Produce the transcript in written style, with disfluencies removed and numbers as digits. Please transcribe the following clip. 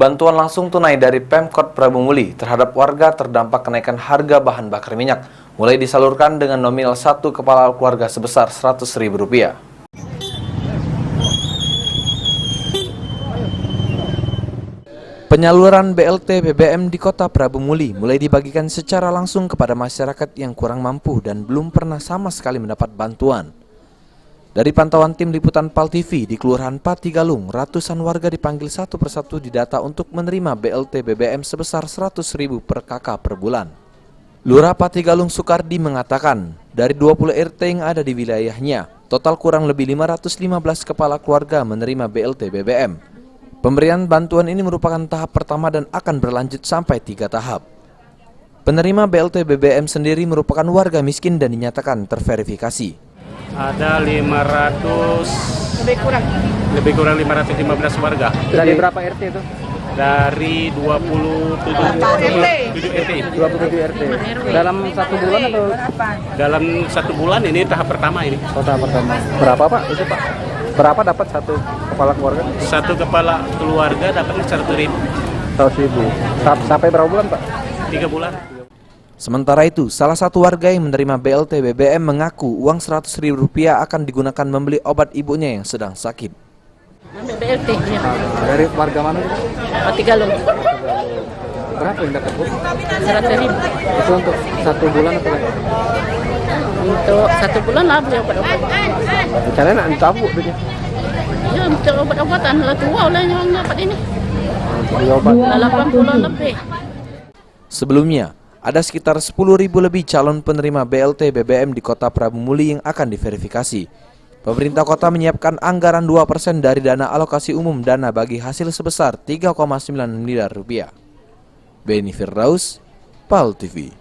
bantuan langsung tunai dari Pemkot Prabu Muli terhadap warga terdampak kenaikan harga bahan bakar minyak mulai disalurkan dengan nominal satu kepala keluarga sebesar Rp100.000. Penyaluran BLT BBM di Kota Prabu Muli mulai dibagikan secara langsung kepada masyarakat yang kurang mampu dan belum pernah sama sekali mendapat bantuan. Dari pantauan tim liputan PAL TV di Kelurahan Patigalung, ratusan warga dipanggil satu persatu didata untuk menerima BLT BBM sebesar Rp100.000 per kakak per bulan. Lurah Patigalung Sukardi mengatakan, dari 20 RT yang ada di wilayahnya, total kurang lebih 515 kepala keluarga menerima BLT BBM. Pemberian bantuan ini merupakan tahap pertama dan akan berlanjut sampai 3 tahap. Penerima BLT BBM sendiri merupakan warga miskin dan dinyatakan terverifikasi. Ada 500, lebih kurang 515 warga. Dari berapa RT itu? Dari 27 RT. 27 RT. Dalam 1 bulan atau? Dalam 1 bulan ini tahap pertama ini. Oh, tahap pertama. Berapa Pak? Itu Pak? Berapa dapat satu kepala keluarga? Satu kepala keluarga dapatnya Rp100.000. Rp100.000. Sampai berapa bulan Pak? 3 bulan. Sementara itu, salah satu warga yang menerima BLT BBM mengaku uang Rp100.000 akan digunakan membeli obat ibunya yang sedang sakit. Ambil BLT ya. Dari warga mana? Patigalung. Berapa yang dapat Bu? Rp100.000. Itu untuk 1 bulan atau? Untuk 1 bulan lah beli obat-obat. Caranya nak ditabuk duitnya? Ya untuk obat-obatan lah tua lah yang dapat ini. Beli obat. 80 lebih. Sebelumnya, ada sekitar 10.000 lebih calon penerima BLT BBM di Kota Prabu Muli yang akan diverifikasi. Pemerintah kota menyiapkan anggaran 2% dari dana alokasi umum dana bagi hasil sebesar Rp3,9 miliar. Beni Firdaus, PAL TV.